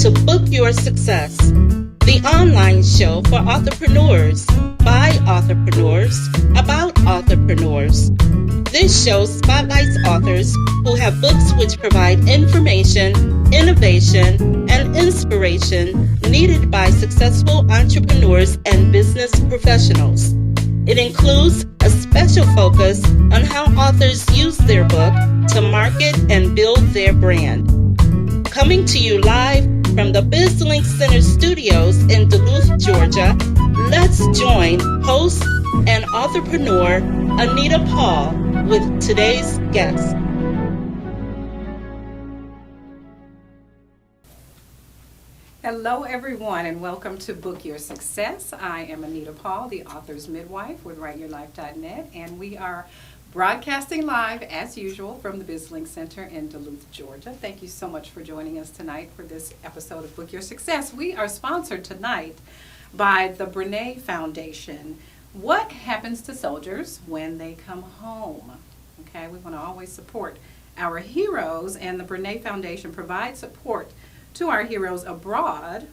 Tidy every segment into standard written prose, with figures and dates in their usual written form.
to Book Your Success, the online show for entrepreneurs, by entrepreneurs, about entrepreneurs. This show spotlights authors who have books which provide information, innovation, and inspiration needed by successful entrepreneurs and business professionals. It includes a special focus on how authors use their book to market and build their brand. Coming to you live from the BizLink Center studios in Duluth, Georgia, let's join host and entrepreneur Anita Paul with today's guest. Hello everyone and welcome to Book Your Success. I am Anita Paul, the author's midwife with WriteYourLife.net, and we are broadcasting live as usual from the BizLink Center in Duluth, Georgia. Thank you so much for joining us tonight for this episode of Book Your Success. We are sponsored tonight by the Brene Foundation. What happens to soldiers when they come home? Okay, we want to always support our heroes, and the Brene Foundation provides support to our heroes abroad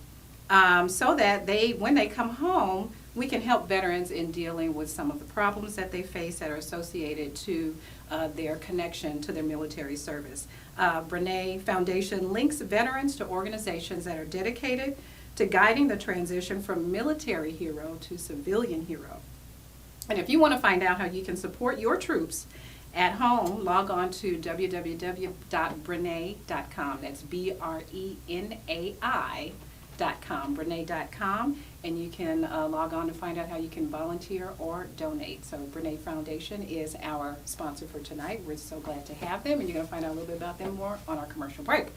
so that when they come home, we can help veterans in dealing with some of the problems that they face that are associated to their connection to their military service. Brene Foundation links veterans to organizations that are dedicated to guiding the transition from military hero to civilian hero. And if you want to find out how you can support your troops at home, log on to www.brenai.com. That's BRENAI.com, Brene.com, and you can log on to find out how you can volunteer or donate. So Brene Foundation is our sponsor for tonight. We're so glad to have them, and you're going to find out a little bit about them more on our commercial break.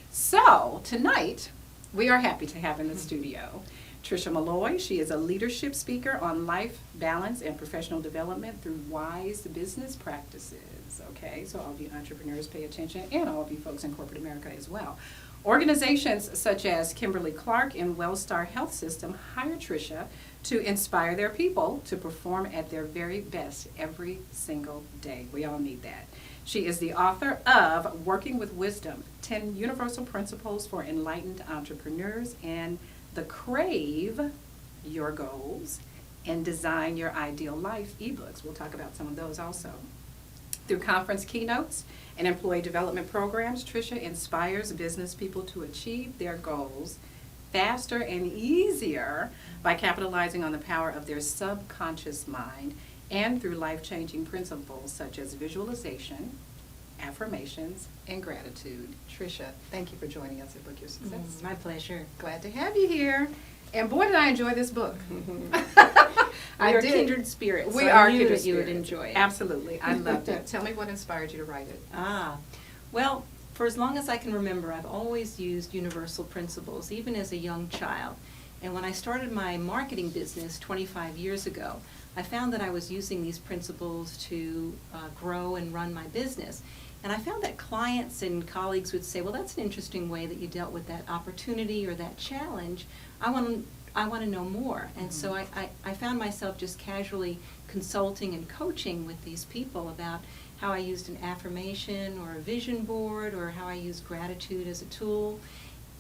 So tonight, we are happy to have in the studio Tricia Molloy. She is a leadership speaker on life balance and professional development through wise business practices. Okay, so all of you entrepreneurs pay attention, and all of you folks in corporate America as well. Organizations such as Kimberly-Clark and Wellstar Health System hire Tricia to inspire their people to perform at their very best every single day. We all need that. She is the author of Working with Wisdom, 10 Universal Principles for Enlightened Entrepreneurs, and the Crave Your Goals and Design Your Ideal Life ebooks. We'll talk about some of those also. Through conference keynotes and employee development programs, Tricia inspires business people to achieve their goals faster and easier by capitalizing on the power of their subconscious mind and through life-changing principles such as visualization, affirmations, and gratitude. Tricia, thank you for joining us at Book Your Success. My pleasure. Glad to have you here. And boy, did I enjoy this book. We are kindred spirits. We so are I knew kindred that you would spirits. enjoy it. Absolutely. I loved it. Tell me what inspired you to write it. Well, for as long as I can remember, I've always used universal principles, even as a young child. And when I started my marketing business 25 years ago, I found that I was using these principles to grow and run my business. And I found that clients and colleagues would say, well, that's an interesting way that you dealt with that opportunity or that challenge. I want to know more. And so I found myself just casually consulting and coaching with these people about how I used an affirmation or a vision board or how I used gratitude as a tool.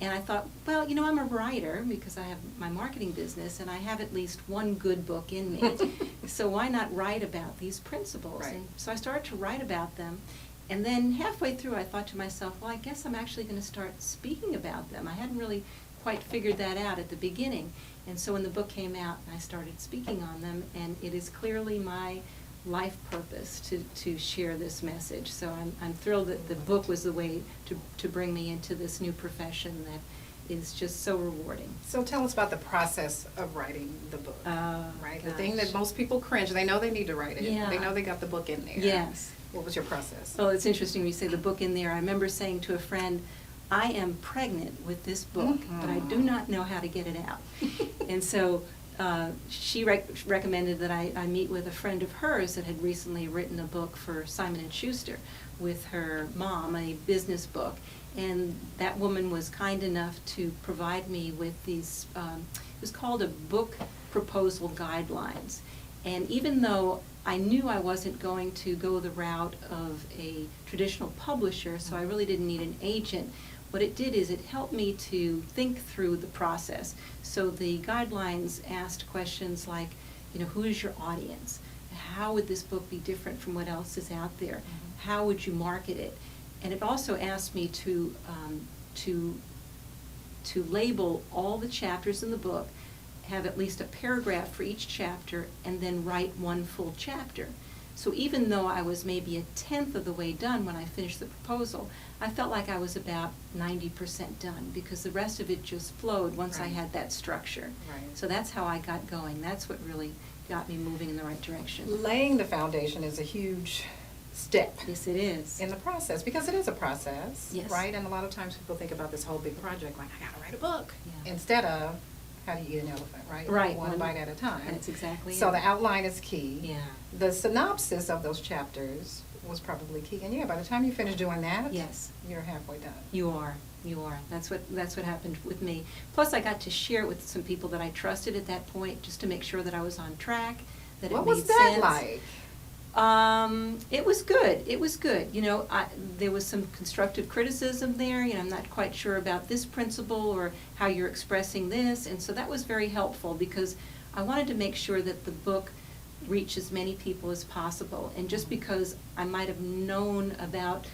And I thought, well, I'm a writer because I have my marketing business and I have at least one good book in me. So why not write about these principles? Right. And so I started to write about them. And then halfway through, I thought to myself, well, I guess I'm actually going to start speaking about them. I hadn't really quite figured that out at the beginning. And so when the book came out, I started speaking on them, and it is clearly my life purpose to share this message. So I'm thrilled that the book was the way to bring me into this new profession that is just so rewarding. So tell us about the process of writing the book, right? The Gosh. thing that most people cringe, they know they need to write it. Yeah. They know they got the book in there. Yes. What was your process? Well, it's interesting when you say the book in there. I remember saying to a friend, I am pregnant with this book, but I do not know how to get it out. And so she recommended that I meet with a friend of hers that had recently written a book for Simon & Schuster with her mom, a business book. And that woman was kind enough to provide me with these, it was called a book proposal guidelines. And even though I knew I wasn't going to go the route of a traditional publisher, so I really didn't need an agent, what it did is it helped me to think through the process. So the guidelines asked questions like, who is your audience? How would this book be different from what else is out there? Mm-hmm. How would you market it? And it also asked me to label all the chapters in the book, have at least a paragraph for each chapter, and then write one full chapter. So even though I was maybe 1/10 of the way done when I finished the proposal, I felt like I was about 90% done, because the rest of it just flowed once I Right. had that structure. Right. So that's how I got going. That's what really got me moving in the right direction. Laying the foundation is a huge step Yes, it is. in the process, because it is a process, Yes. right? And a lot of times people think about this whole big project like, I gotta write a book, Yeah. instead of, how do you eat an elephant, right? Right. One bite at a time. That's exactly So it. the outline is key. Yeah. The synopsis of those chapters was probably key. And yeah, by the time you finish doing that, Yes. you're halfway done. You are. That's what happened with me. Plus, I got to share it with some people that I trusted at that point, just to make sure that I was on track, that it What made was that sense. like? It was good. It was good. There was some constructive criticism there. I'm not quite sure about this principle or how you're expressing this, and so that was very helpful, because I wanted to make sure that the book reach as many people as possible. And just because I might have known about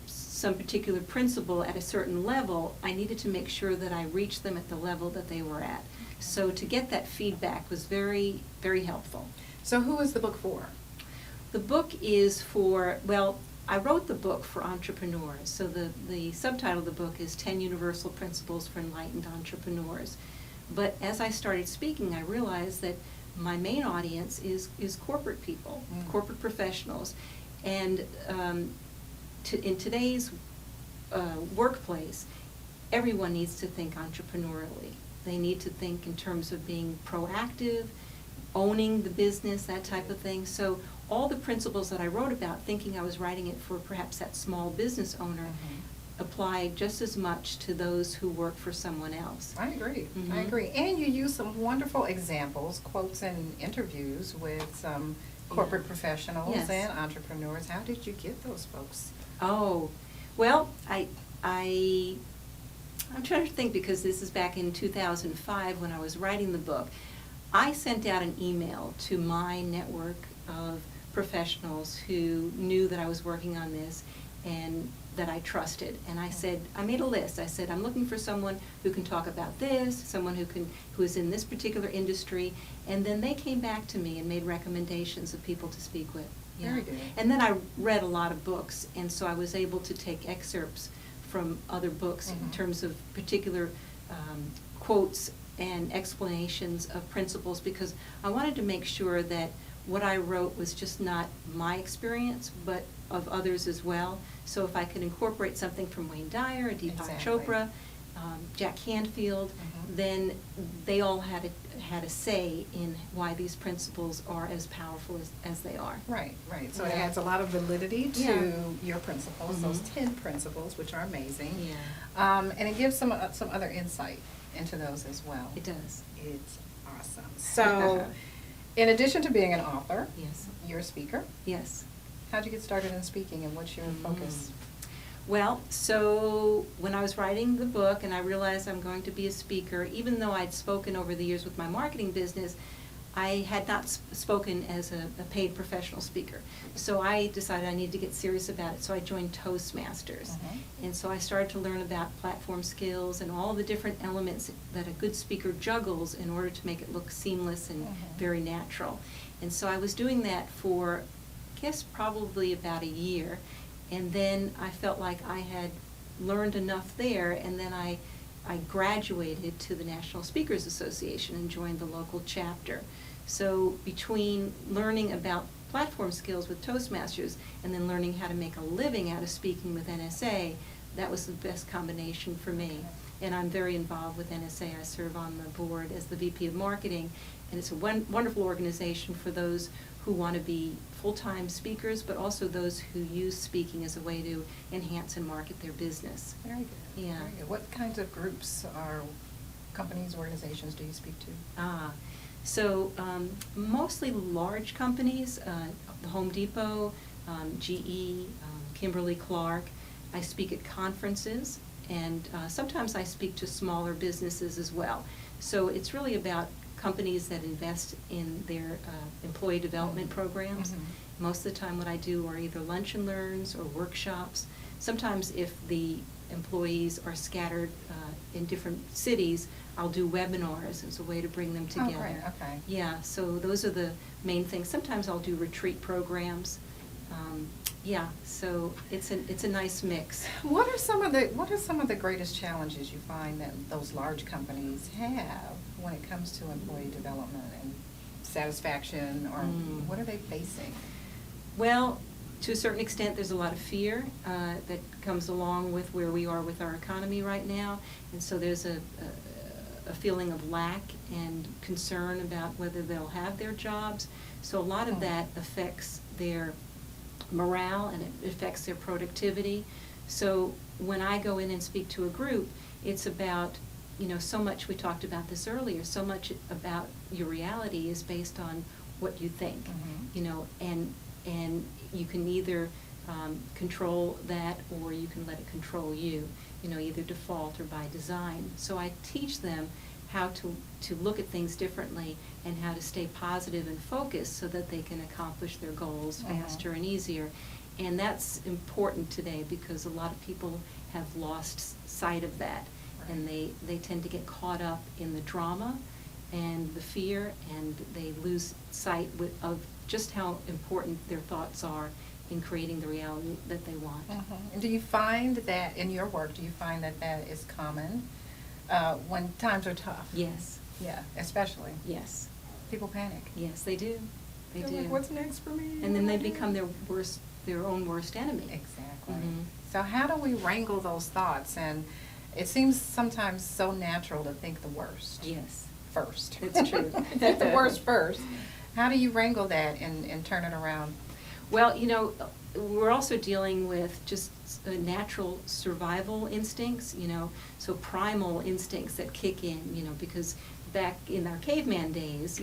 some particular principle at a certain level, I needed to make sure that I reached them at the level that they were at. So to get that feedback was very, very helpful. So who is the book for? The book is for, I wrote the book for entrepreneurs. So the subtitle of the book is 10 Universal Principles for Enlightened Entrepreneurs. But as I started speaking, I realized that my main audience is corporate people, corporate professionals. And in today's workplace, everyone needs to think entrepreneurially. They need to think in terms of being proactive, owning the business, that type of thing. So all the principles that I wrote about, thinking I was writing it for perhaps that small business owner, apply just as much to those who work for someone else. I agree. I Mhm. agree. And you use some wonderful examples, quotes, and interviews with some corporate professionals Yes. and entrepreneurs. How did you get those folks? Oh, well, I'm trying to think, because this is back in 2005 when I was writing the book. I sent out an email to my network of professionals who knew that I was working on this and that I trusted. And I said, I made a list. I said, I'm looking for someone who can talk about this, someone who is in this particular industry. And then they came back to me and made recommendations of people to speak with. Yeah. Very good. And then I read a lot of books, and so I was able to take excerpts from other books in terms of particular quotes and explanations of principles, because I wanted to make sure that what I wrote was just not my experience, but of others as well. So if I could incorporate something from Wayne Dyer, Deepak Exactly. Chopra, Jack Canfield, then they all had a say in why these principles are as powerful as they are. Right, right. So it Yeah. adds a lot of validity to Yeah. your principles, those 10 principles, which are amazing. Yeah. And it gives some other insight into those as well. It does. It's awesome. So, in addition to being an author, Yes. you're a speaker. Yes. How'd you get started in speaking, and what's your focus? Well, so when I was writing the book and I realized I'm going to be a speaker, even though I'd spoken over the years with my marketing business, I had not spoken as a paid professional speaker. So I decided I needed to get serious about it. So I joined Toastmasters. And so I started to learn about platform skills and all the different elements that a good speaker juggles in order to make it look seamless and very natural. And so I was doing that for, I guess, probably about a year. And then I felt like I had learned enough there, and then I graduated to the National Speakers Association and joined the local chapter. So between learning about platform skills with Toastmasters and then learning how to make a living out of speaking with NSA, that was the best combination for me. And I'm very involved with NSA. I serve on the board as the VP of Marketing, and it's a wonderful organization for those who want to be full-time speakers, but also those who use speaking as a way to enhance and market their business. Very good. Yeah. Very good. What kinds of groups or companies, organizations do you speak to? So mostly large companies, the Home Depot, GE, Kimberly-Clark. I speak at conferences, and sometimes I speak to smaller businesses as well. So it's really about companies that invest in their employee development programs. Mm-hmm. Most of the time what I do are either lunch and learns or workshops. Sometimes if the employees are scattered in different cities, I'll do webinars as a way to bring them together. Oh, great, okay. Yeah, so those are the main things. Sometimes I'll do retreat programs. Yeah, so it's a nice mix. What are some of the greatest challenges you find that those large companies have when it comes to employee development and satisfaction, or what are they facing? Well, to a certain extent, there's a lot of fear that comes along with where we are with our economy right now, and so there's a feeling of lack and concern about whether they'll have their jobs. So a lot of that affects their morale, and it affects their productivity. So when I go in and speak to a group, it's about, so much, we talked about this earlier, so much about your reality is based on what you think, and you can either control that, or you can let it control you, either default or by design. So I teach them how to look at things differently and how to stay positive and focused so that they can accomplish their goals faster and easier. And that's important today because a lot of people have lost sight of that. Right. And they tend to get caught up in the drama and the fear, and they lose sight of just how important their thoughts are in creating the reality that they want. And do you find that in your work, that is common when times are tough? Yes. Yeah, especially. Yes. People panic. Yes, they do. They do. Like, what's next for me? And then they become their own worst enemy. Exactly. Mhm. So how do we wrangle those thoughts? And it seems sometimes so natural to think the worst. Yes. First. It's true. Think the worst first. How do you wrangle that and turn it around? Well, we're also dealing with just natural survival instincts, so primal instincts that kick in, because back in our caveman days,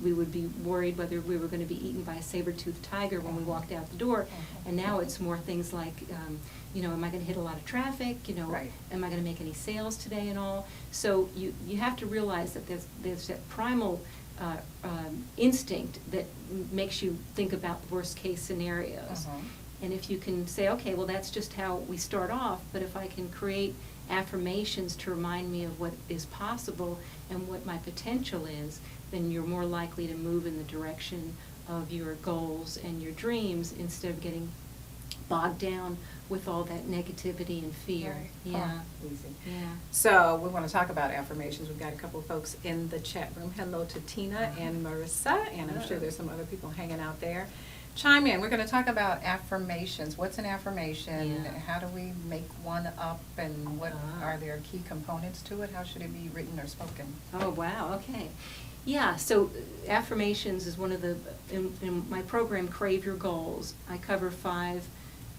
we would be worried whether we were going to be eaten by a saber-toothed tiger when we walked out the door. And now it's more things like, am I going to hit a lot of traffic? Right. Am I going to make any sales today and all? So you have to realize that there's that primal instinct that makes you think about the worst case scenarios. And if you can say, okay, well, that's just how we start off, but if I can create affirmations to remind me of what is possible and what my potential is, then you're more likely to move in the direction of your goals and your dreams instead of getting bogged down with all that negativity and fear. Right. Yeah. Oh, easy. Yeah. So we want to talk about affirmations. We've got a couple of folks in the chat room. Hello to Tina and Marissa, and I'm sure there's some other people hanging out there. Chime in. We're going to talk about affirmations. What's an affirmation? Yeah. How do we make one up, and what are there key components to it? How should it be written or spoken? Oh, wow, okay. Yeah, so affirmations is one of the, in my program, Crave Your Goals, I cover 5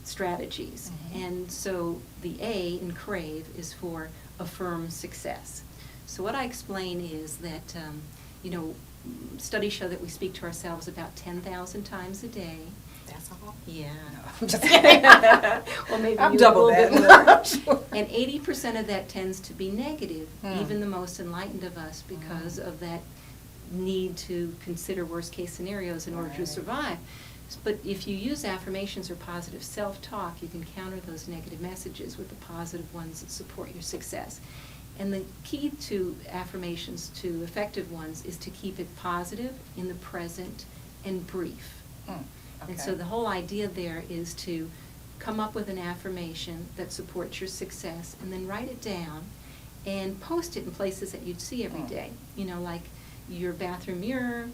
strategies. And so the A in Crave is for affirm success. So what I explain is that, studies show that we speak to ourselves about 10,000 times a day. That's all? Yeah. No, I'm just kidding. Well, maybe I'm you double a little that. bit more. And 80% of that tends to be negative, even the most enlightened of us, because of that need to consider worst case scenarios in order to survive. But if you use affirmations or positive self-talk, you can counter those negative messages with the positive ones that support your success. And the key to affirmations, to effective ones, is to keep it positive, in the present, and brief. Okay. And so the whole idea there is to come up with an affirmation that supports your success, and then write it down and post it in places that you'd see every day. Like your bathroom mirror,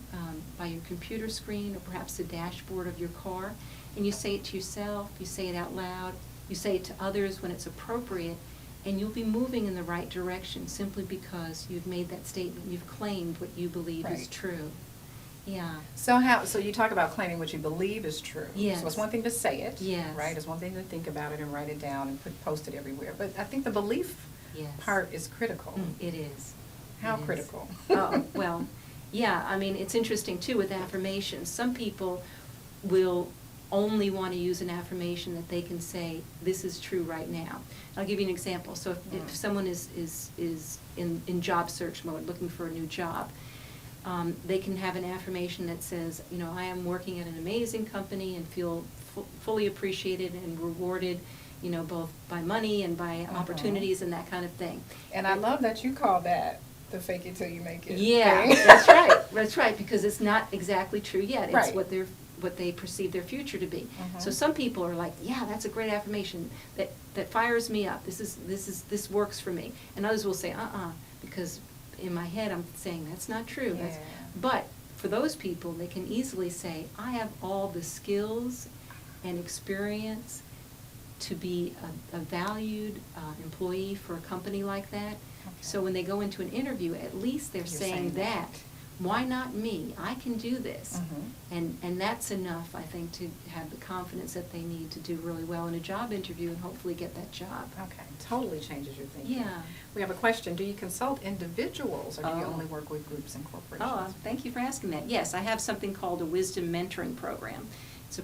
by your computer screen, or perhaps the dashboard of your car. And you say it to yourself, you say it out loud, you say it to others when it's appropriate, and you'll be moving in the right direction simply because you've made that statement, you've claimed what you believe is Right. true. Yeah. So you talk about claiming what you believe is true. Yes. So it's one thing to say it. Yes. Right? It's one thing to think about it and write it down and post it everywhere. But I think the belief Yes. part is critical. It is. How It is. critical? Oh, well, yeah, I mean, it's interesting too with affirmations. Some people will only want to use an affirmation that they can say, this is true right now. I'll give you an example. So if someone is in job search mode, looking for a new job, they can have an affirmation that says, you know, I am working at an amazing company and feel fully appreciated and rewarded, you know, both by money and by opportunities and that kind of thing. And I love that you call that the fake it till you make it. Yeah, thing. that's right. That's right, because it's not exactly true yet. It's Right. what they perceive their future to be. Mhm. So some people are like, yeah, that's a great affirmation. That fires me up. This works for me. And others will say, because in my head I'm saying that's not true. Yeah. But for those people, they can easily say, I have all the skills and experience to be a valued employee for a company like that. Okay. So when they go into an interview, at least they're You're saying saying that. that. Why not me? I can do this. Mhm. And that's enough, I think, to have the confidence that they need to do really well in a job interview and hopefully get that job. Okay, totally changes your thinking. Yeah. We have a question. Do you consult individuals or do you Oh. only work with groups and corporations? Oh, thank you for asking that. Yes, I have something called a Wisdom Mentoring Program. It's a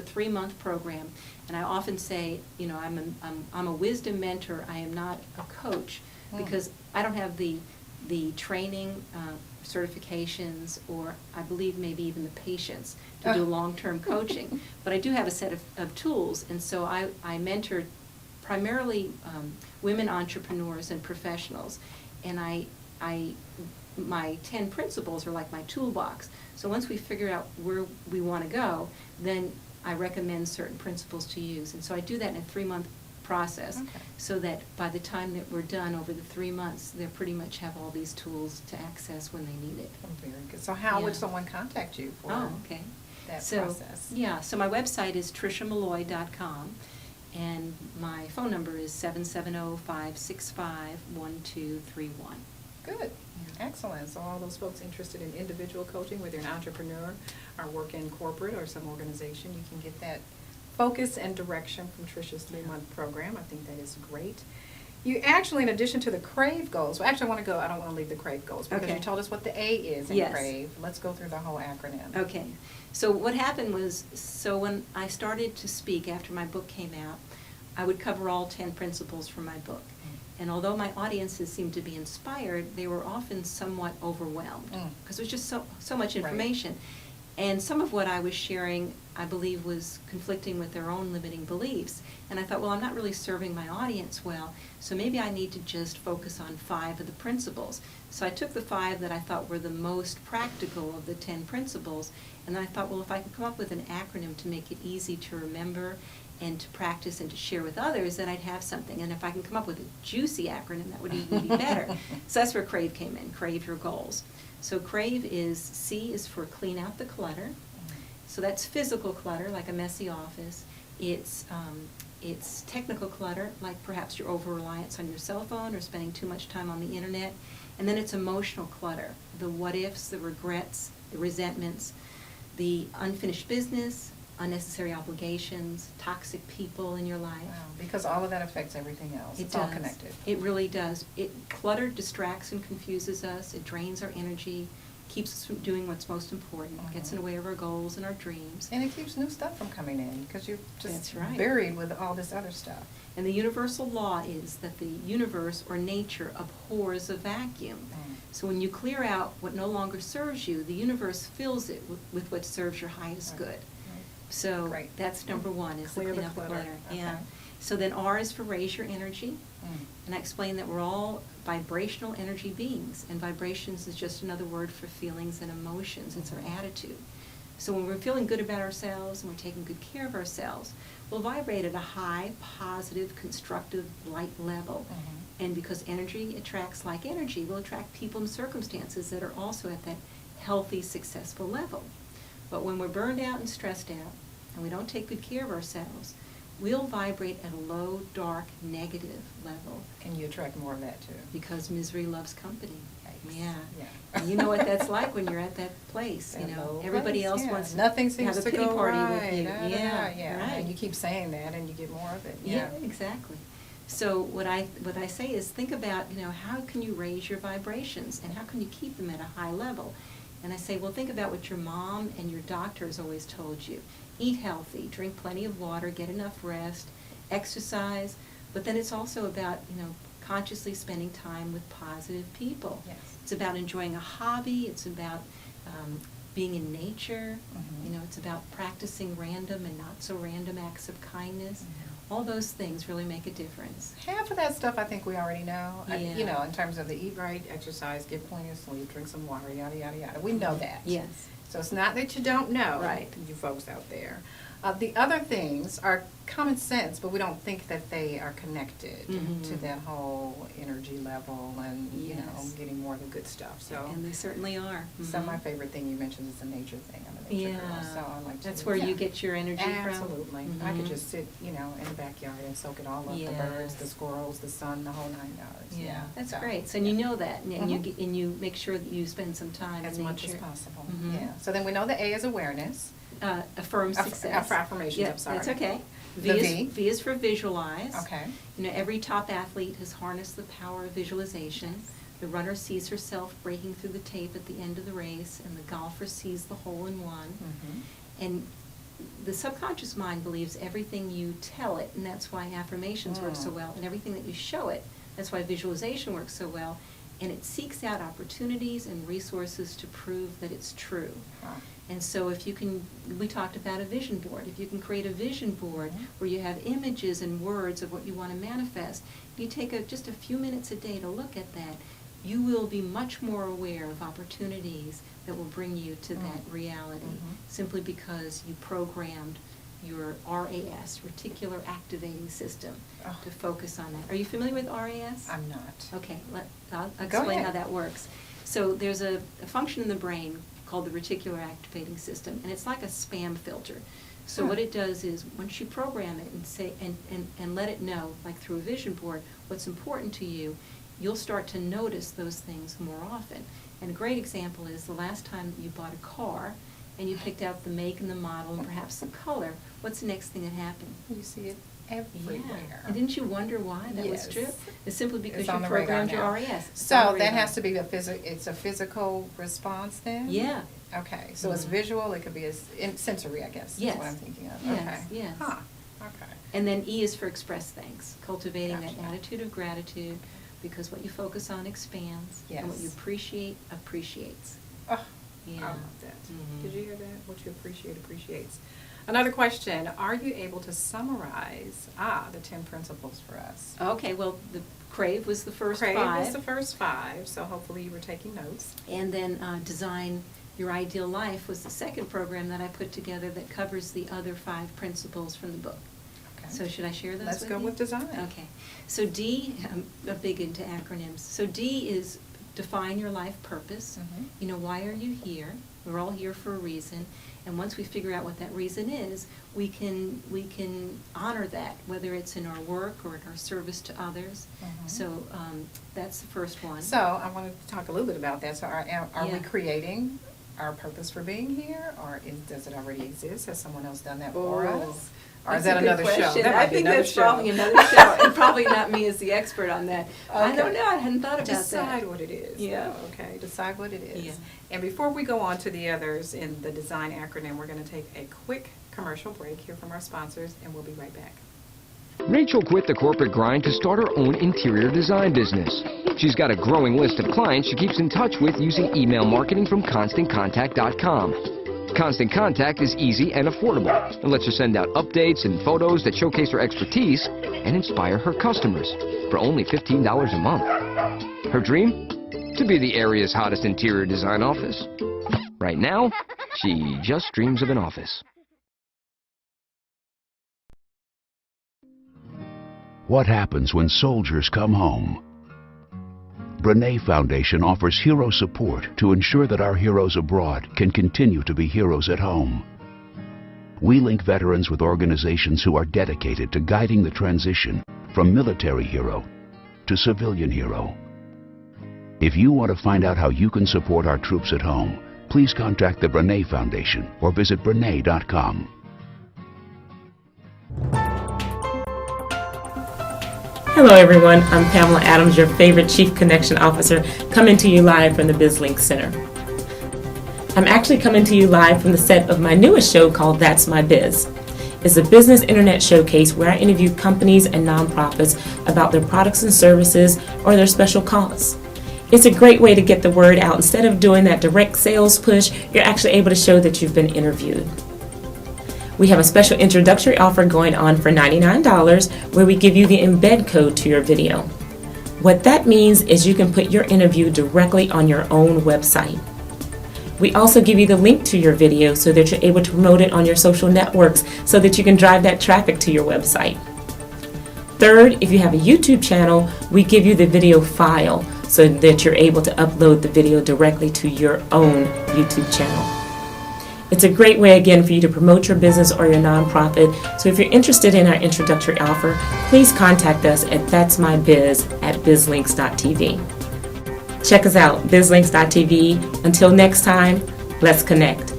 3-month program, and I often say, you know, I'm a wisdom mentor. I am not a coach because I don't have the training, certifications, or I believe maybe even the patience to do long-term coaching. But I do have a set of tools, and so I mentor primarily women entrepreneurs and professionals, and my 10 principles are like my toolbox. So once we figure out where we want to go, then I recommend certain principles to use. And so I do that in a 3-month process, Okay. so that by the time that we're done over the 3 months, they pretty much have all these tools to access when they need it. Oh, very good. So how would Yeah. someone contact you for Oh, okay. that So, process? yeah, so my website is triciamolloy.com, and my phone number is 770-565-1231. Good. Excellent. So all those folks interested in individual coaching, whether you're an entrepreneur or work in corporate or some organization, you can get that focus and direction from Tricia's 3-month program. I think that is great. You actually, in addition to the CRAVE goals, well, actually I don't want to leave the CRAVE goals because Okay. you told us what the A is in Yes. CRAVE. Let's go through the whole acronym. Okay, so what happened was, when I started to speak after my book came out, I would cover all 10 principles from my book. And although my audiences seemed to be inspired, they were often somewhat overwhelmed because there's just so much Right. information. And some of what I was sharing, I believe, was conflicting with their own limiting beliefs. And I thought, well, I'm not really serving my audience well, so maybe I need to just focus on 5 of the principles. So I took the 5 that I thought were the most practical of the 10 principles, and then I thought, well, if I could come up with an acronym to make it easy to remember and to practice and to share with others, then I'd have something. And if I can come up with a juicy acronym, that would even be better. So that's where CRAVE came in, Crave Your Goals. So CRAVE is, C is for clean out the clutter. So that's physical clutter, like a messy office. It's technical clutter, like perhaps your over-reliance on your cell phone or spending too much time on the internet. And then it's emotional clutter, the what-ifs, the regrets, the resentments, the unfinished business, unnecessary obligations, toxic people in your life. Wow, because all of that affects everything else. It's all connected. It really does. Clutter distracts and confuses us. It drains our energy, keeps us from doing what's most important, gets in the way of our goals and our dreams. And it keeps new stuff from coming in because you're just That's right. buried with all this other stuff. And the universal law is that the universe or nature abhors a vacuum. So when you clear out what no longer serves you, the universe fills it with what serves your highest Right. good. Right. So Great. that's number 1, is Clear to the clean up the clutter. clutter. Okay. Yeah. So then R is for raise your energy. And I explained that we're all vibrational energy beings, and vibrations is just another word for feelings and emotions. It's our attitude. So when we're feeling good about ourselves and we're taking good care of ourselves, we'll vibrate at a high, positive, constructive, light level. And because energy attracts like energy, we'll attract people and circumstances that are also at that healthy, successful level. But when we're burned out and stressed out, and we don't take good care of ourselves, we'll vibrate at a low, dark, negative level. And you attract more of that too. Because misery loves company. Yikes. Yeah. Yeah. And you know what that's like when you're at that place, you That know. low Everybody place, else yeah. wants Nothing to have seems a to pity go party right. with you. Da, da, da, Yeah, right. right. And you keep saying that and you get more of it. Yeah, exactly. So what I say is think about, how can you raise your vibrations and how can you keep them at a high level? And I say, well, think about what your mom and your doctor has always told you. Eat healthy, drink plenty of water, get enough rest, exercise. But then it's also about, consciously spending time with positive people. Yes. It's about enjoying a hobby. It's about being in nature. Mhm. It's about practicing random and not so random acts of kindness. Mhm. All those things really make a difference. Half of that stuff I think we already know. Yeah. In terms of the eat right, exercise, get plenty of sleep, drink some water, yada, yada, yada. We know that. Yes. So it's not that you don't know, Right. you folks out there. The other things are common sense, but we don't think that they are connected Mhm. to that whole energy level and, Yes. getting more of the good stuff. So And they certainly are. some of my Mhm. favorite thing you mentioned is the nature thing. I'm a nature girl, so I like to. That's where you get your energy from. Absolutely. I could Mhm. just sit, in the backyard and soak it all up, the birds, the squirrels, the sun, the whole 9 yards. Yeah, that's So, great. So you know that, and you Mhm. get, and you make sure that you spend some time as in much as nature. possible. Mhm. Yeah. So then we know the A is awareness. Affirm success. Affirmation, Yeah, I'm sorry. that's okay. The V. V is for visualize. Okay. Every top athlete has harnessed the power of visualization. The runner sees herself breaking through the tape at the end of the race, and the golfer sees the hole in one. Mhm. And the subconscious mind believes everything you tell it, and that's why affirmations work so well, and everything that you show it. That's why visualization works so well. And it seeks out opportunities and resources to prove that it's true. Huh. And so we talked about a vision board. If you can create a vision board Mhm. where you have images and words of what you want to manifest, you take just a few minutes a day to look at that, you will be much more aware of opportunities that will bring you to that reality, simply because you programmed your RAS, reticular activating system, Oh. to focus on that. Are you familiar with RAS? I'm not. Okay, I'll Go explain how ahead. that works. So there's a function in the brain called the reticular activating system, and it's like a spam filter. So what it does is, once you program it and say and let it know, like through a vision board, what's important to you, you'll start to notice those things more often. And a great example is the last time that you bought a car and you picked out the make and the model and perhaps the color, what's the next thing that happened? You see it everywhere. Yeah. And didn't you wonder why that was Yes. true? It's simply because It's you on the radar programmed your now. RAS. It's on So the that radar. has to be it's a physical response then? Yeah. Okay, so it's Mhm. visual, it could be sensory, I guess, is Yes. what I'm thinking of. Yes, Okay. yes. Huh, okay. And then E is for express thanks, cultivating that Gotcha. attitude of gratitude, because what you focus on expands, and what you Yes. appreciate appreciates. Oh, Yeah. I love that. Mhm. Did you hear that? What you appreciate appreciates. Another question, are you able to summarize, the 10 principles for us? Okay, well, the CRAVE was the first Crave five. was the first 5, so hopefully you were taking notes. And then Design Your Ideal Life was the second program that I put together that covers the other 5 principles from the book. Okay. So should I share those Let's with go you? with design. Okay. So D, I'm big into acronyms. So D is define your life purpose. Mhm. Why are you here? We're all here for a reason. And once we figure out what that reason is, we can honor that, whether it's in our work or in our service to others. Mhm. So that's the first one. So I wanted to talk a little bit about that. So are we Yeah. creating our purpose for being here, or does it already exist? Has someone else done that for Oh, us? Or is That's that a good another show? question. That I might be think another that's show. probably another show, and probably not me as the expert on that. I Okay. don't know. I hadn't thought about Decide that. what it is. Yeah. though, Okay, decide what it is. Yeah. And before we go on to the others in the design acronym, we're going to take a quick commercial break here from our sponsors, and we'll be right back. Rachel quit the corporate grind to start her own interior design business. She's got a growing list of clients she keeps in touch with using email marketing from ConstantContact.com. Constant Contact is easy and affordable and lets her send out updates and photos that showcase her expertise and inspire her customers for only $15 a month. Her dream? To be the area's hottest interior design office. Right now, she just dreams of an office. What happens when soldiers come home? Brene Foundation offers hero support to ensure that our heroes abroad can continue to be heroes at home. We link veterans with organizations who are dedicated to guiding the transition from military hero to civilian hero. If you want to find out how you can support our troops at home, please contact the Brene Foundation or visit brene.com. Hello everyone, I'm Pamela Adams, your favorite Chief Connection Officer, coming to you live from the BizLink Center. I'm actually coming to you live from the set of my newest show called That's My Biz. It's a business internet showcase where I interview companies and nonprofits about their products and services or their special cause. It's a great way to get the word out. Instead of doing that direct sales push, you're actually able to show that you've been interviewed. We have a special introductory offer going on for $99 where we give you the embed code to your video. What that means is you can put your interview directly on your own website. We also give you the link to your video so that you're able to promote it on your social networks so that you can drive that traffic to your website. Third, if you have a YouTube channel, we give you the video file so that you're able to upload the video directly to your own YouTube channel. It's a great way, again, for you to promote your business or your nonprofit. So if you're interested in our introductory offer, please contact us at that'smybiz@bizlinks.tv. Check us out, bizlinks.tv. Until next time, let's connect.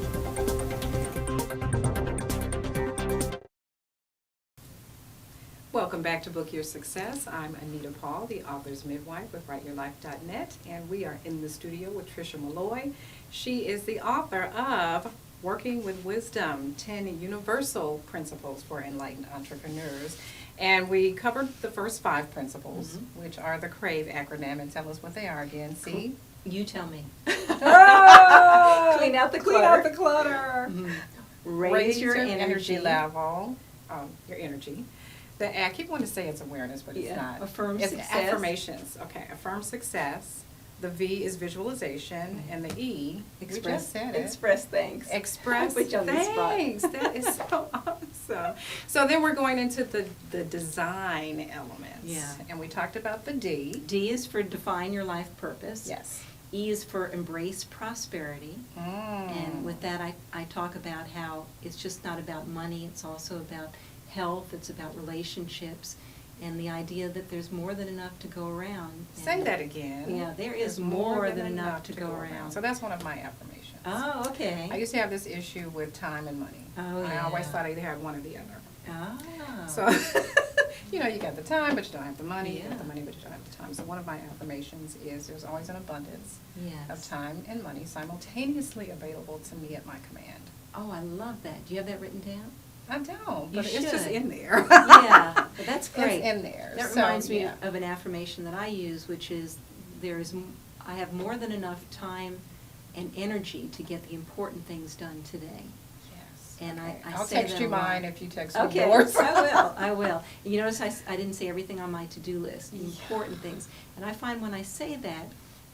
Welcome back to Book Your Success. I'm Anita Paul, the author's midwife with WriteYourLife.net, and we are in the studio with Tricia Molloy. She is the author of Working with Wisdom, 10 Universal Principles for Enlightened Entrepreneurs. And we covered the first 5 principles, which are the CRAVE acronym. And tell us what they are again. C? You tell me. Oh! Clean out the Clean clutter. out the clutter. Raise your energy level. Your energy. I keep wanting to say it's awareness, but it's not. Affirm It's success. affirmations. Okay, affirm success. The V is visualization, and the E, we just said it. Express thanks. Express Put you on the spot. thanks. That is so awesome. So then we're going into the design elements. Yeah. And we talked about the D. D is for define your life purpose. Yes. E is for embrace prosperity. And with that, I talk about how it's just not about money, it's also about health, it's about relationships, and the idea that there's more than enough to go around. Say that again. Yeah, there is There's more than enough to go around. So that's one of my affirmations. Oh, okay. I used to have this issue with time and money. Oh, I always yeah. thought I either had one or the other. Ah. So, you got the time, but you don't have the money. You Yeah. have the money, but you don't have the time. So one of my affirmations is there's always an abundance Yes. of time and money simultaneously available to me at my command. Oh, I love that. Do you have that written down? I don't, You but it's just should. in there. Yeah, but that's great. It's in there. That So, reminds me yeah. of an affirmation that I use, which is I have more than enough time and energy to get the important things done today. Yes. And Okay. I I'll say text that you a lot. mine if you text me Okay, yours. I will. You notice I didn't say everything on my to-do list, the Yeah. important things. And I find when I say that,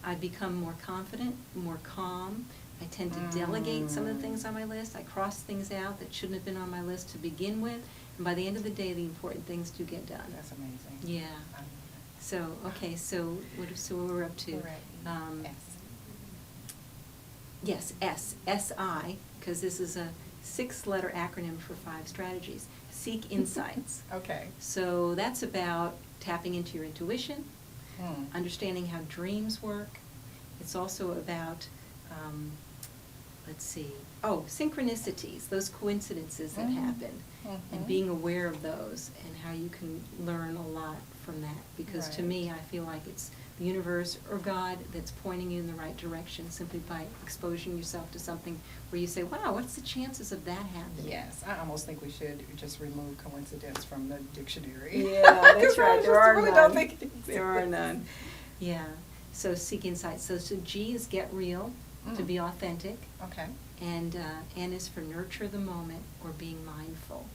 I become more confident, more calm. I tend to delegate some of the things on my list. I cross things out that shouldn't have been on my list to begin with. And by the end of the day, the important things do get done. That's amazing. Yeah. I love So, okay, so what we're up it. to? We're at S. Yes, S, S-I, because this is a 6-letter acronym for 5 strategies. Seek insights. Okay. So that's about tapping into your intuition, understanding how dreams work. It's also about, synchronicities, those coincidences that happen, and being aware of those and how you can learn a lot from that. Because to Right. me, I feel like it's the universe or God that's pointing you in the right direction simply by exposing yourself to something where you say, wow, what's the chances of that happening? Yes, I almost think we should just remove coincidence from the dictionary. Yeah, that's 'Cause I right. just There are really none. don't think it exists. There are none. Yeah. So seek insight. So G is get real, to be authentic, Okay. and N is for nurture the moment or being mindful,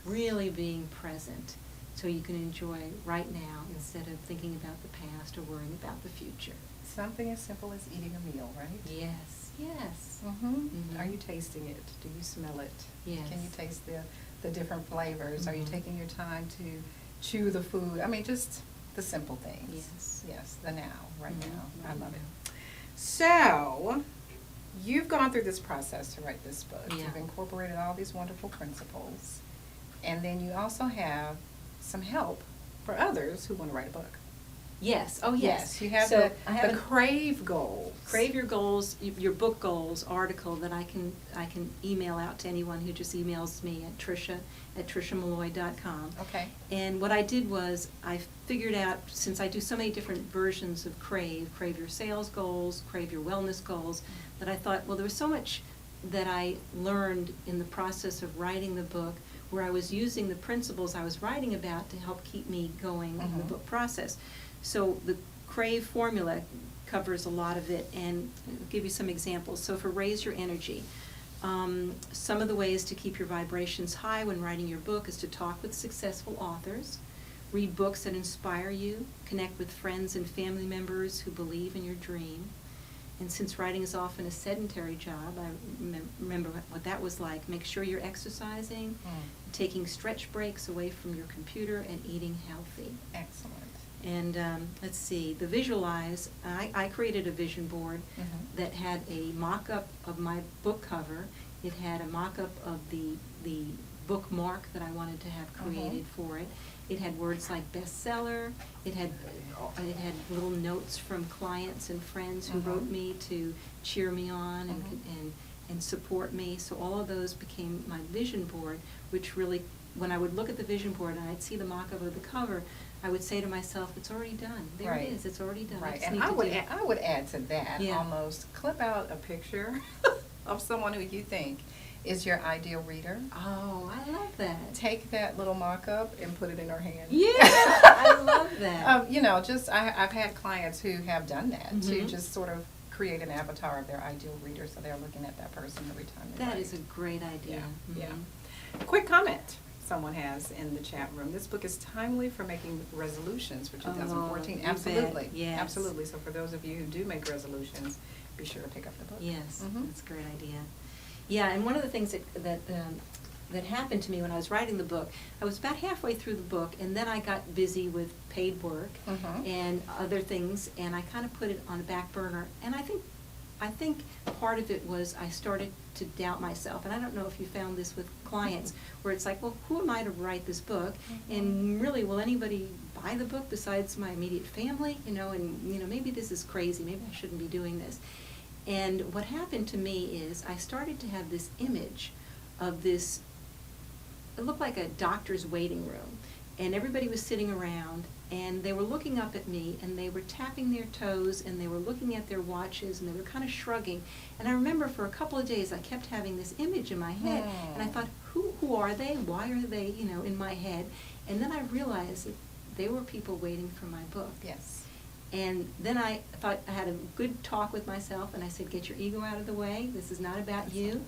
really being present, so you can enjoy right now instead of thinking about the past or worrying about the future. Something as simple as eating a meal, right? Yes. Yes. Mm-hmm. Mhm. Are you tasting it? Do you smell it? Yes. Can you taste the different flavors? Are you Mhm. taking your time to chew the food? I mean, just the simple things. Yes. Yes, the now, right Mhm. now. I Right love now. it. So, you've gone through this process to write this book. Yeah. You've incorporated all these wonderful principles. And then you also have some help for others who want to write a book. Yes, oh yes. You have So I have the an Crave goals. Crave Your Goals, your book goals article that I can email out to anyone who just emails me at Tricia@TriciaMolloy.com. Okay. And what I did was I figured out, since I do so many different versions of Crave Your Sales Goals, Crave Your Wellness Goals, that I thought, well, there was so much that I learned in the process of writing the book where I was using the principles I was writing about to help keep me going in the book process. So the Crave formula covers a lot of it, and I'll give you some examples. So for Raise Your Energy, some of the ways to keep your vibrations high when writing your book is to talk with successful authors, read books that inspire you, connect with friends and family members who believe in your dream. And since writing is often a sedentary job, I remember what that was like. Make sure you're exercising, taking stretch breaks away from your computer, and eating healthy. Excellent. And let's see, the Visualize, I created a vision board that had a mock-up of my book cover. It had a mock-up of the bookmark that I wanted to have created for it. It had words like bestseller. It had little notes from clients and friends who wrote me to cheer me on and support me. So all of those became my vision board, which really, when I would look at the vision board and I'd see the mock-up of the cover, I would say to myself, it's already done. There it is. It's already done. Right, just and need I to would do it. I would add to that Yeah. almost clip out a picture of someone who you think is your ideal reader. Oh, I love that. Take that little mock-up and put it in her hand. Yeah, I love that. You know, just I've had clients who have done that to just sort of create an avatar of their ideal reader, so they're looking at that person every time they That write. is a great idea. Yeah. Quick comment someone has in the chat room. This book is timely for making resolutions for 2014. you Absolutely. bet. Yes. Absolutely. So for those of you who do make resolutions, be sure to pick up the book. Yes, Mhm. that's a great idea. Yeah, and one of the things that happened to me when I was writing the book, I was about halfway through the book, and then I got busy with paid work and other things, and I kind of put it on the back burner. And I think part of it was I started to doubt myself, and I don't know if you found this with clients, where it's like, well, who am I to write this book? And really, will anybody buy the book besides my immediate family? And maybe this is crazy. Maybe I shouldn't be doing this. And what happened to me is I started to have this image of this, it looked like a doctor's waiting room. And everybody was sitting around, and they were looking up at me, and they were tapping their toes, and they were looking at their watches, and they were kind of shrugging. And I remember for a couple of days I kept having this image in my head, and I thought, who are they? Why are they, in my head? And then I realized that they were people waiting for my book. Yes. And then I thought I had a good talk with myself, and I said, get your ego out of the way. This is not about you.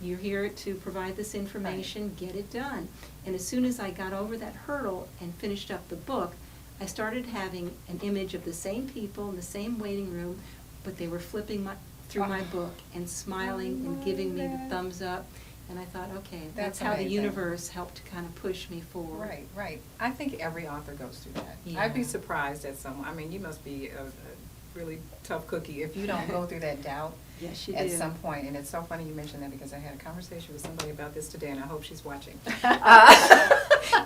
You're here to provide this information. Get it done. And as soon as I got over that hurdle and finished up the book, I started having an image of the same people in the same waiting room, but they were flipping through my book and smiling and giving me the thumbs up. And I thought, okay, that's how amazing. the universe helped to kind of push me forward. Right, right. I think every author goes through that. Yeah. I'd be surprised at some. I mean, you must be a really tough cookie if you don't go through that doubt Yes, you at do. some point. And it's so funny you mentioned that, because I had a conversation with somebody about this today, and I hope she's watching.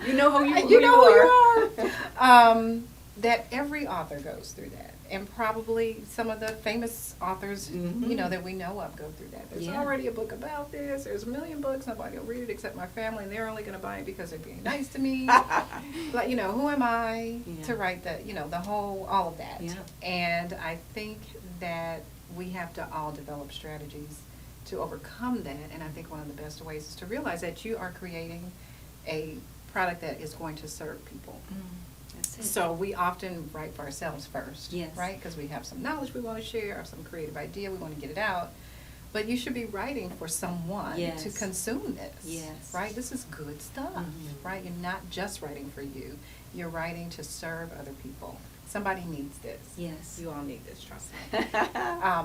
You know who You know who you are. That every author goes through that. And probably some of the famous authors, that we know of go through that. There's Yeah. already a book about this. There's a million books. Nobody will read it except my family, and they're only going to buy it because they're being nice to me. But, who am I to write all of that? Yeah. And I think that we have to all develop strategies to overcome that. And I think one of the best ways is to realize that you are creating a product that is going to serve people. That's it. So we often write for ourselves first, Yes. right? Because we have some knowledge we want to share, or some creative idea, we want to get it out. But you should be writing for someone Yes. to consume this, Yes. right? This is good stuff, right? You're not just writing for you. You're writing to serve other people. Somebody needs this. Yes. You all need this, trust me.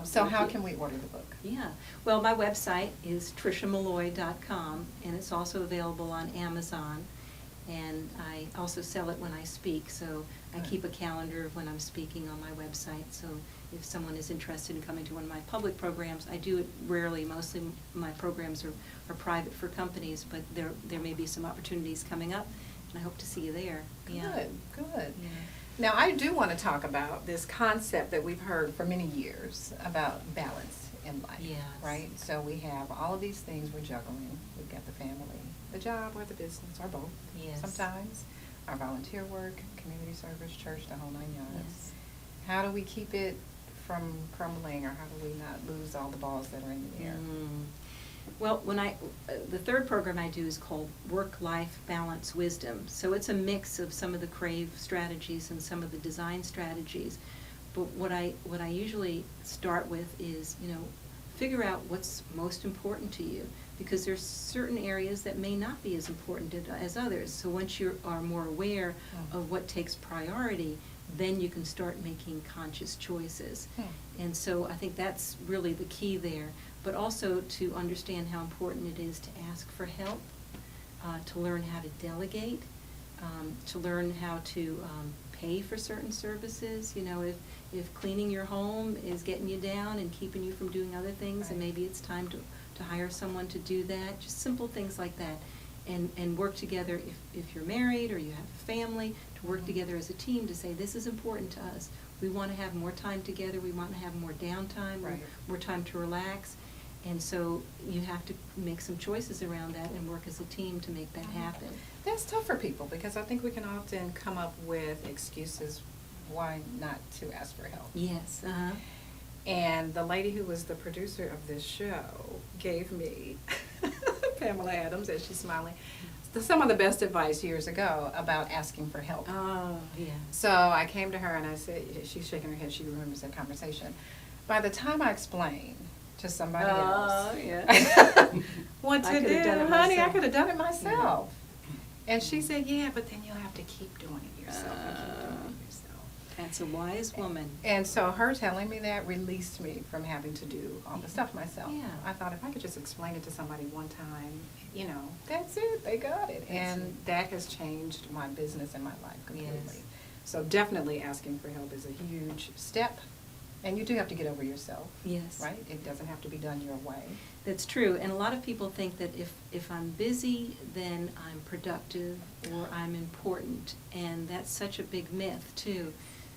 So how can we order the book? Yeah. Well, my website is TriciaMolloy.com, and it's also available on Amazon. And I also sell it when I speak, so I keep a calendar of when I'm speaking on my website. So if someone is interested in coming to one of my public programs, I do it rarely. Mostly my programs are private for companies, but there may be some opportunities coming up, and I hope to see you there. Yeah. Good, good. Yeah. Now, I do want to talk about this concept that we've heard for many years about balance in life, Yes. right? So we have all of these things we're juggling. We've got the family, the job, or the business, or both. Yes. Sometimes our volunteer work, community service, church, the whole 9 yards. Yes. How do we keep it from crumbling, or how do we not lose all the balls that are in the air? Well, the third program I do is called Work-Life Balance Wisdom. So it's a mix of some of the CRAVE strategies and some of the design strategies. But what I usually start with is, figure out what's most important to you, because there's certain areas that may not be as important as others. So once you are more aware of what takes priority, then you can start making conscious choices. And so I think that's really the key there. But also to understand how important it is to ask for help, to learn how to delegate, to learn how to pay for certain services. If cleaning your home is getting you down and keeping you from doing other things, and maybe it's time to hire someone to do that. Just simple things like that. And work together if you're married or you have a family, to work together as a team to say, this is important to us. We want to have more time together. We want to have more downtime, more time to relax. And so you have to make some choices around that and work as a team to make that happen. That's tough for people, because I think we can often come up with excuses why not to ask for help. Yes. And the lady who was the producer of this show gave me, Pamela Adams, as she's smiling, some of the best advice years ago about asking for help. Oh, yeah. So I came to her and I said, she's shaking her head, she remembers that conversation. By the time I explained to somebody else what to do, honey, I could have done it myself. And she said, yeah, but then you'll have to keep doing it yourself and keep doing it yourself. That's a wise woman. And so her telling me that released me from having to do all the stuff myself. Yeah. I thought if I could just explain it to somebody one time, that's it, they got it. That has changed my business and my life completely. Yes. So definitely asking for help is a huge step. And you do have to get over yourself. Yes. Right? It doesn't have to be done your way. That's true. And a lot of people think that if I'm busy, then I'm productive or I'm important. And that's such a big myth, too.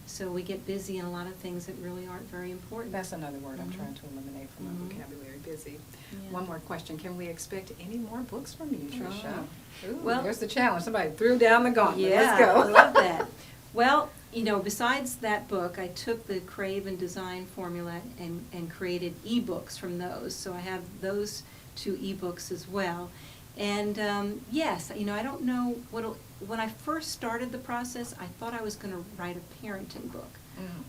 So we get busy in a lot of things that really aren't very important. That's another word I'm trying to eliminate from my vocabulary, busy. Yeah. One more question. Can we expect any more books from you, Tricia? Ooh, Well, there's the challenge. Somebody threw down the gauntlet. Yeah, Let's go. I love that. Well, besides that book, I took the CRAVE and design formula and created ebooks from those. So I have those 2 ebooks as well. And yes, I don't know when I first started the process, I thought I was going to write a parenting book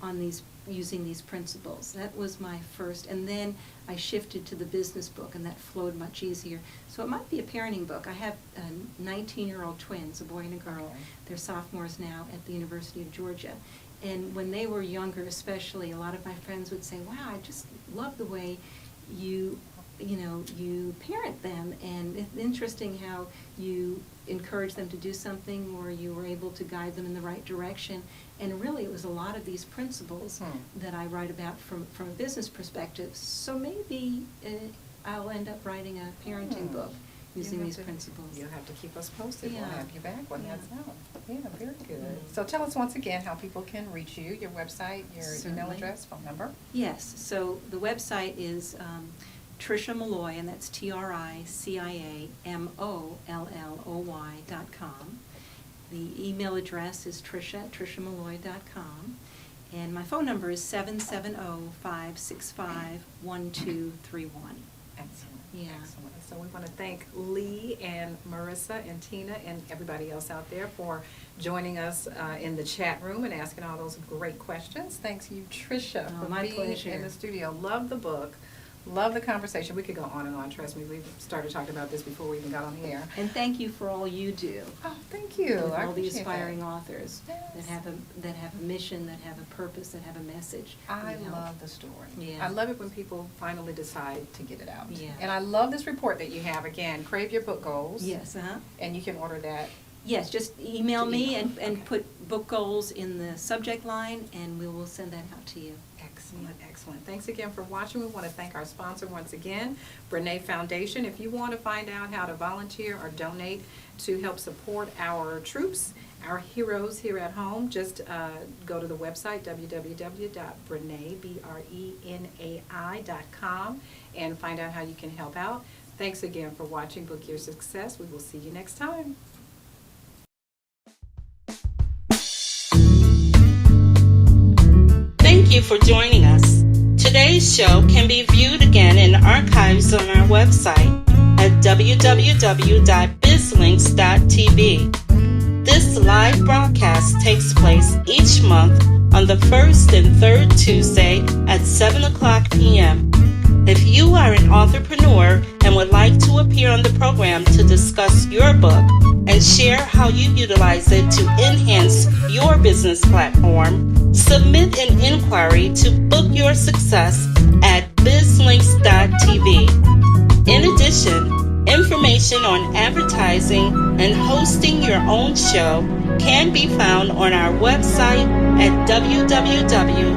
on using these principles. That was my first, and then I shifted to the business book, and that flowed much easier. So it might be a parenting book. I have 19-year-old twins, a boy and a girl. Okay. They're sophomores now at the University of Georgia. And when they were younger especially, a lot of my friends would say, wow, I just love the way you parent them, and it's interesting how you encourage them to do something, or you were able to guide them in the right direction. And really, it was a lot of these principles that I write about from a business perspective. So maybe I'll end up writing a parenting book using these principles. You'll have to keep us posted. Yeah. We'll have you back when that's out. Yeah, very good. Mhm. So tell us once again how people can reach you, your website, your email Certainly. address, phone number. Yes, so the website is Tricia Molloy, and that's TRICIAMOLLOY.com. The email address is Tricia@TriciaMolloy.com. And my phone number is 770-565-1231. Excellent. Yeah. Excellent. So we want to thank Lee and Marissa and Tina and everybody else out there for joining us in the chat room and asking all those great questions. Thanks you, Tricia, Oh, for my being pleasure. in the studio. Love the book. Love the conversation. We could go on and on. Trust me, we started talking about this before we even got on the air. And thank you for all you do. Oh, thank you. With I all the appreciate aspiring that. authors that Yes. have a mission, that have a purpose, that have a message. I You know. love the story. Yeah. I love it when people finally decide to get it out. Yeah. And I love this report that you have. Again, Crave Your Book Goals. Yes, And you can order that. Yes, just email To me email. and Okay. put book goals in the subject line, and we will send that out to you. Excellent. Excellent, excellent. Thanks again for watching. We want to thank our sponsor once again, Brene Foundation. If you want to find out how to volunteer or donate to help support our troops, our heroes here at home, just go to the website, www.brenai.com, and find out how you can help out. Thanks again for watching Book Your Success. We will see you next time. Thank you for joining us. Today's show can be viewed again in archives on our website at www.bizlinks.tv. This live broadcast takes place each month on the first and third Tuesday at 7 o'clock p.m. If you are an entrepreneur and would like to appear on the program to discuss your book and share how you utilize it to enhance your business platform, submit an inquiry to Book Your Success at bizlinks.tv. In addition, information on advertising and hosting your own show can be found on our website at www.bizlinks.tv.